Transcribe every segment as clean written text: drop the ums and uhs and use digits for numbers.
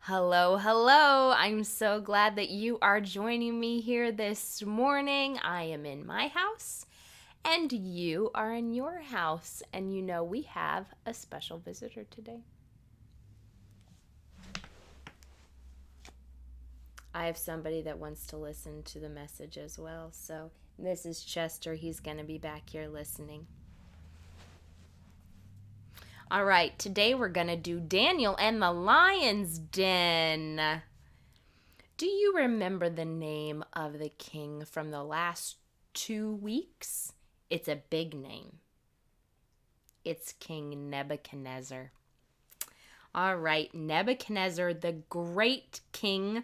Hello, hello. I'm so glad that you are joining me here this morning. I am in my house and you are in your house. And we have a special visitor today. I have somebody that wants to listen to the message as well. So, this is Chester. He's going to be back here listening. All right, today we're going to do Daniel and the Lion's Den. Do you remember the name of the king from the last 2 weeks? It's a big name. It's King Nebuchadnezzar. All right, Nebuchadnezzar, the great king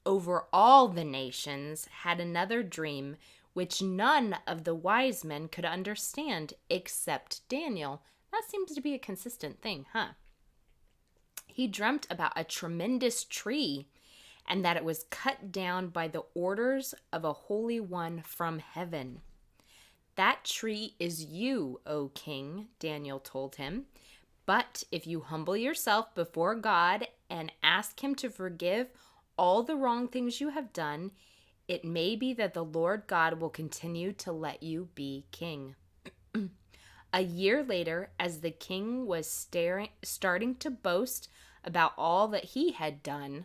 over all the nations, had another dream which none of the wise men could understand except Daniel. That seems to be a consistent thing, huh? He dreamt about a tremendous tree and that it was cut down by the orders of a holy one from heaven. That tree is you, O king, Daniel told him. But if you humble yourself before God and ask him to forgive all the wrong things you have done, it may be that the Lord God will continue to let you be king. A year later, as the king was starting to boast about all that he had done,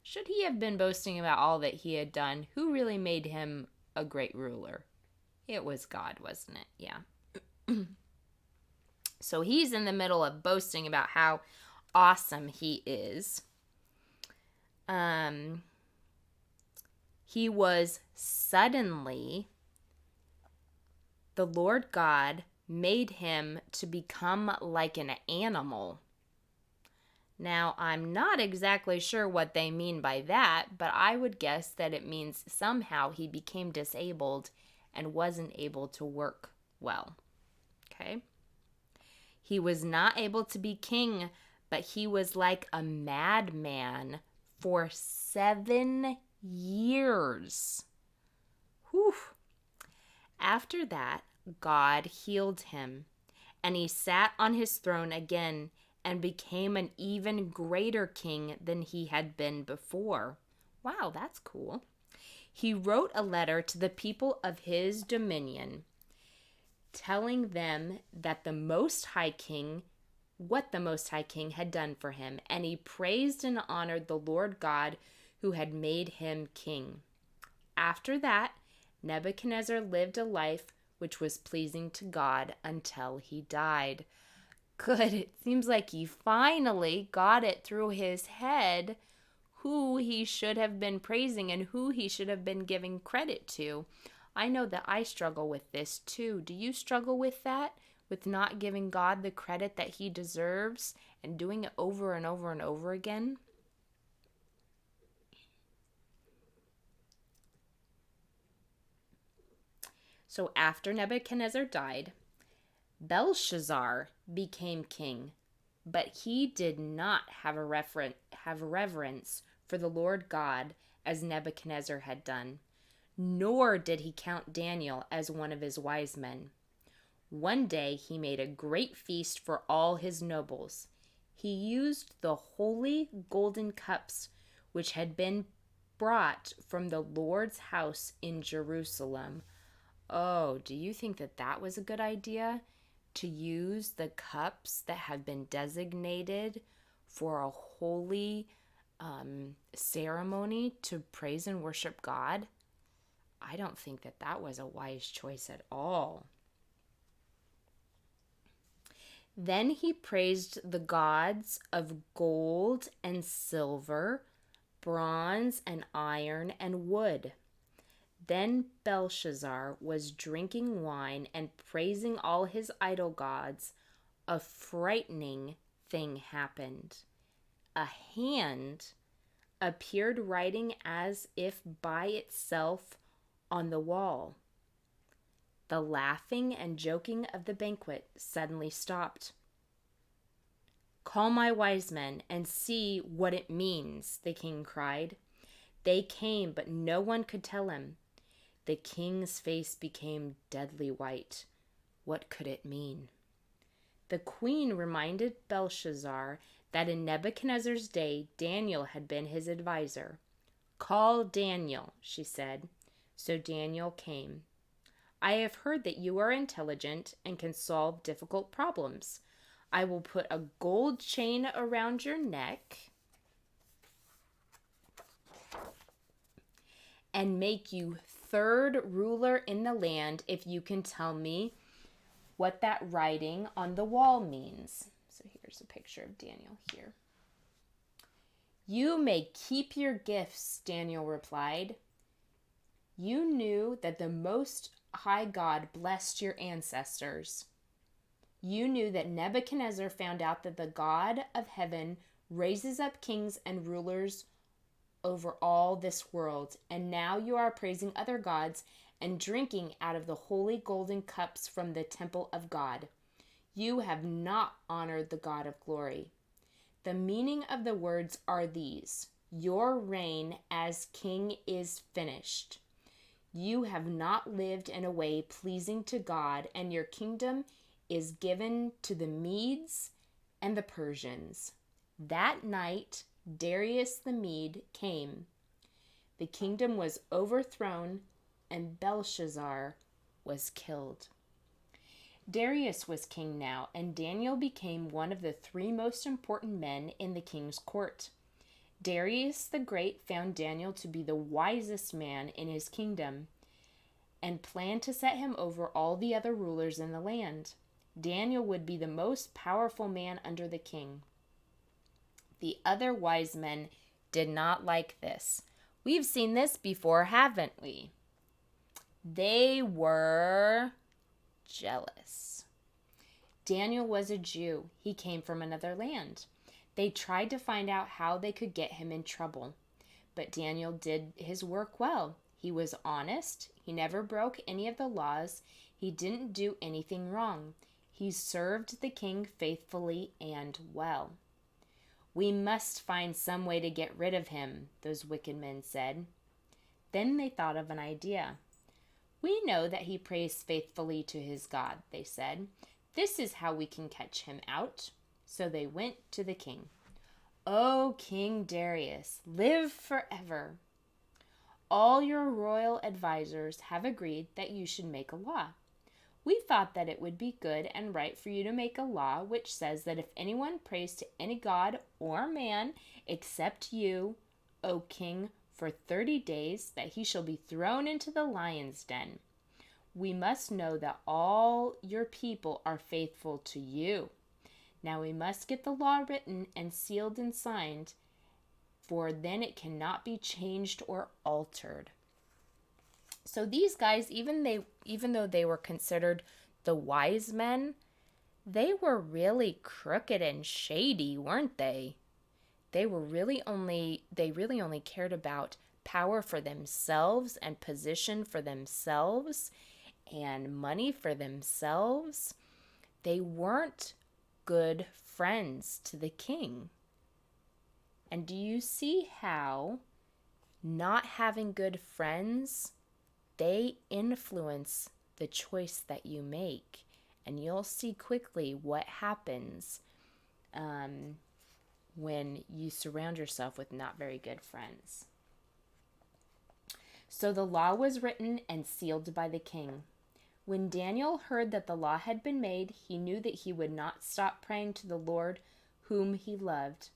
should he have been boasting about all that he had done? Who really made him a great ruler? It was God, wasn't it? Yeah. So he's in the middle of boasting about how awesome he is. He was suddenly, the Lord God made him to become like an animal. Now, I'm not exactly sure what they mean by that, but I would guess that it means somehow he became disabled and wasn't able to work well. Okay? He was not able to be king, but he was like a madman for 7 years. Whew. After that, God healed him, and he sat on his throne again and became an even greater king than he had been before. Wow, that's cool. He wrote a letter to the people of his dominion, telling them that what the Most High King had done for him, and he praised and honored the Lord God who had made him king. After that, Nebuchadnezzar lived a life which was pleasing to God until he died. Good. It seems like he finally got it through his head who he should have been praising and who he should have been giving credit to. I know that I struggle with this too. Do you struggle with that? With not giving God the credit that he deserves and doing it over and over and over again? So after Nebuchadnezzar died, Belshazzar became king, but he did not have reverence for the Lord God as Nebuchadnezzar had done, nor did he count Daniel as one of his wise men. One day he made a great feast for all his nobles. He used the holy golden cups which had been brought from the Lord's house in Jerusalem. Oh, do you think that that was a good idea? To use the cups that have been designated for a holy ceremony to praise and worship God? I don't think that that was a wise choice at all. Then he praised the gods of gold and silver, bronze and iron and wood. Then Belshazzar was drinking wine and praising all his idol gods. A frightening thing happened. A hand appeared writing as if by itself on the wall. The laughing and joking of the banquet suddenly stopped. "Call my wise men and see what it means," the king cried. They came, but no one could tell him. The king's face became deadly white. What could it mean? The queen reminded Belshazzar that in Nebuchadnezzar's day Daniel had been his advisor. "Call Daniel," she said. So Daniel came. "I have heard that you are intelligent and can solve difficult problems. I will put a gold chain around your neck and make you third ruler in the land if you can tell me what that writing on the wall means." So here's a picture of Daniel here. "You may keep your gifts," Daniel replied. "You knew that the Most High God blessed your ancestors. You knew that Nebuchadnezzar found out that the God of heaven raises up kings and rulers over all this world, and now you are praising other gods and drinking out of the holy golden cups from the temple of God. You have not honored the God of glory." The meaning of the words are these: your reign as king is finished. You have not lived in a way pleasing to God, and your kingdom is given to the Medes and the Persians. That night, Darius the Mede came. The kingdom was overthrown, and Belshazzar was killed. Darius was king now, and Daniel became one of the 3 most important men in the king's court. Darius the Great found Daniel to be the wisest man in his kingdom and planned to set him over all the other rulers in the land. Daniel would be the most powerful man under the king. The other wise men did not like this. We've seen this before, haven't we? They were jealous. Daniel was a Jew. He came from another land. They tried to find out how they could get him in trouble. But Daniel did his work well. He was honest. He never broke any of the laws. He didn't do anything wrong. He served the king faithfully and well. "We must find some way to get rid of him," those wicked men said. Then they thought of an idea. "We know that he prays faithfully to his God," they said. "This is how we can catch him out." So they went to the king. "O King Darius, live forever. All your royal advisors have agreed that you should make a law. We thought that it would be good and right for you to make a law which says that if anyone prays to any god or man except you, O king, for 30 days, that he shall be thrown into the lion's den. We must know that all your people are faithful to you. Now we must get the law written and sealed and signed, for then it cannot be changed or altered." So these guys, even though they were considered the wise men, they were really crooked and shady, weren't they? They really only cared about power for themselves and position for themselves and money for themselves. They weren't good friends to the king. And do you see how not having good friends, they influence the choice that you make? And you'll see quickly what happens when you surround yourself with not very good friends. So the law was written and sealed by the king. When Daniel heard that the law had been made, he knew that he would not stop praying to the Lord whom he loved.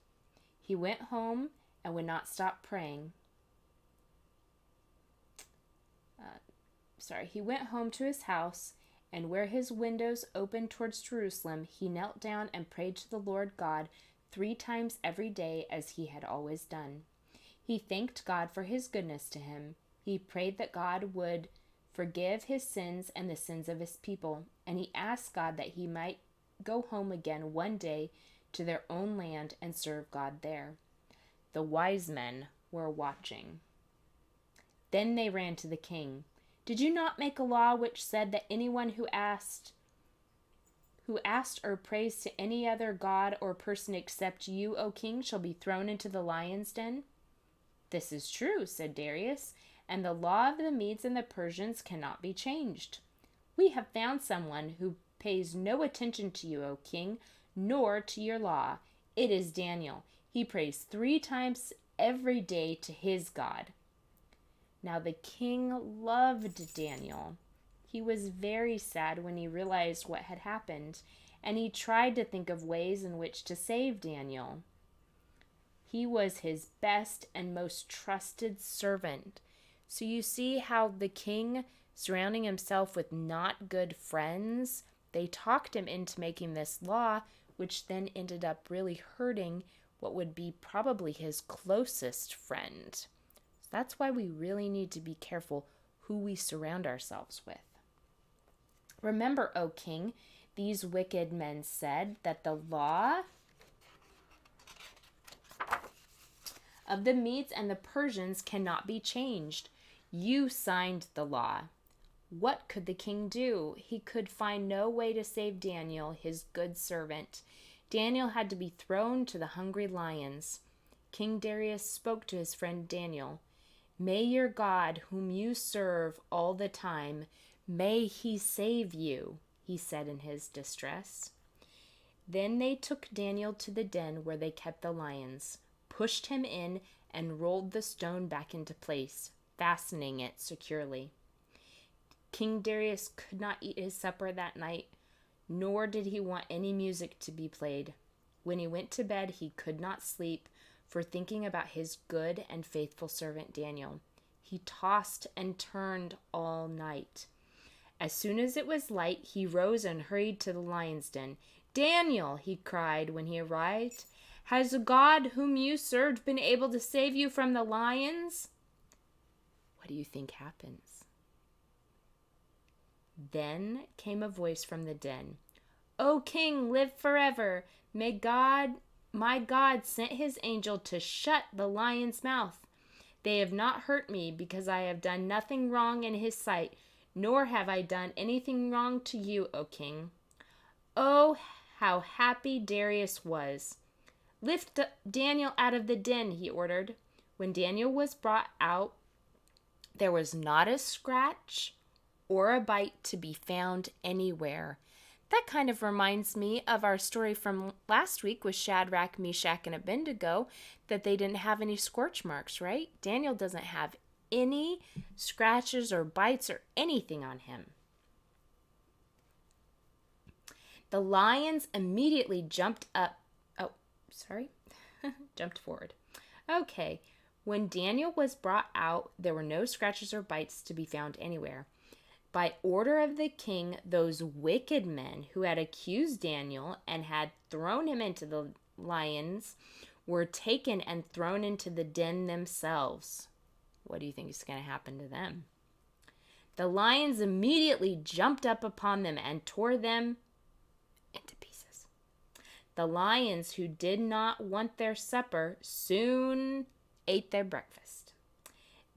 He went home and would not stop praying. He went home to his house, and where his windows opened towards Jerusalem, he knelt down and prayed to the Lord God 3 times every day, as he had always done. He thanked God for his goodness to him. He prayed that God would forgive his sins and the sins of his people, and he asked God that he might go home again one day to their own land and serve God there. The wise men were watching. Then they ran to the king. "Did you not make a law which said that anyone who asked or prays to any other god or person except you, O king, shall be thrown into the lion's den?" "This is true," said Darius, "and the law of the Medes and the Persians cannot be changed. We have found someone who pays no attention to you, O king, nor to your law. It is Daniel. He prays 3 times every day to his God." Now the king loved Daniel. He was very sad when he realized what had happened, and he tried to think of ways in which to save Daniel. He was his best and most trusted servant. So you see how the king, surrounding himself with not good friends, they talked him into making this law, which then ended up really hurting what would be probably his closest friend. So that's why we really need to be careful who we surround ourselves with. "Remember, O king, these wicked men said that the law of the Medes and the Persians cannot be changed. You signed the law." What could the king do? He could find no way to save Daniel, his good servant. Daniel had to be thrown to the hungry lions. King Darius spoke to his friend Daniel. "May your God, whom you serve all the time, may he save you," he said in his distress. Then they took Daniel to the den where they kept the lions, pushed him in, and rolled the stone back into place, fastening it securely. King Darius could not eat his supper that night, nor did he want any music to be played. When he went to bed, he could not sleep for thinking about his good and faithful servant Daniel. He tossed and turned all night. As soon as it was light, he rose and hurried to the lion's den. "Daniel," he cried when he arrived, "has the God whom you served been able to save you from the lions?" What do you think happens? Then came a voice from the den. "O king, live forever. My God sent his angel to shut the lion's mouth. They have not hurt me because I have done nothing wrong in his sight, nor have I done anything wrong to you, O king." Oh, how happy Darius was. "Lift Daniel out of the den," he ordered. When Daniel was brought out, there was not a scratch or a bite to be found anywhere. That kind of reminds me of our story from last week with Shadrach, Meshach, and Abednego, that they didn't have any scorch marks, right? Daniel doesn't have any scratches or bites or anything on him. The lions immediately jumped forward. Okay, when Daniel was brought out, there were no scratches or bites to be found anywhere. By order of the king, those wicked men who had accused Daniel and had thrown him into the lions were taken and thrown into the den themselves. What do you think is going to happen to them? The lions immediately jumped up upon them and tore them into pieces. The lions, who did not want their supper, soon ate their breakfast.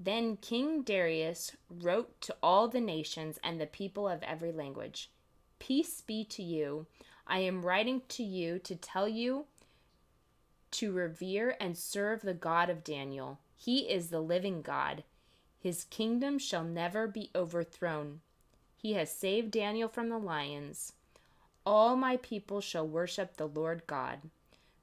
Then King Darius wrote to all the nations and the people of every language, "Peace be to you. I am writing to you to tell you to revere and serve the God of Daniel. He is the living God. His kingdom shall never be overthrown. He has saved Daniel from the lions. All my people shall worship the Lord God."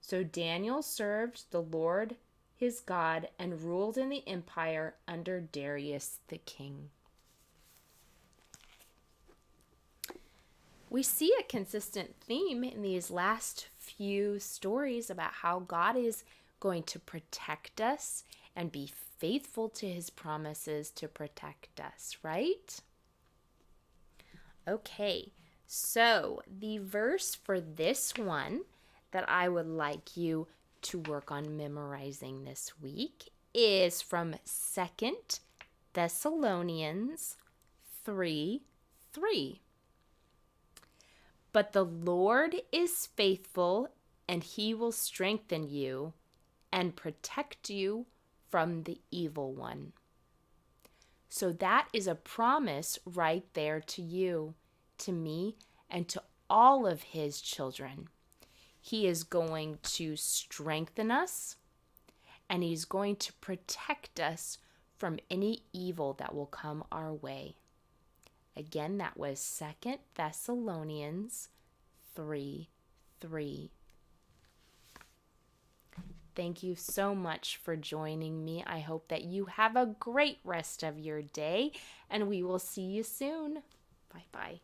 So Daniel served the Lord his God and ruled in the empire under Darius the king. We see a consistent theme in these last few stories about how God is going to protect us and be faithful to his promises to protect us, right? Okay, so the verse for this one that I would like you to work on memorizing this week is from 2 Thessalonians 3:3. "But the Lord is faithful, and he will strengthen you and protect you from the evil one." So that is a promise right there to you, to me, and to all of his children. He is going to strengthen us, and he's going to protect us from any evil that will come our way. Again, that was 2 Thessalonians 3:3. Thank you so much for joining me. I hope that you have a great rest of your day, and we will see you soon. Bye-bye.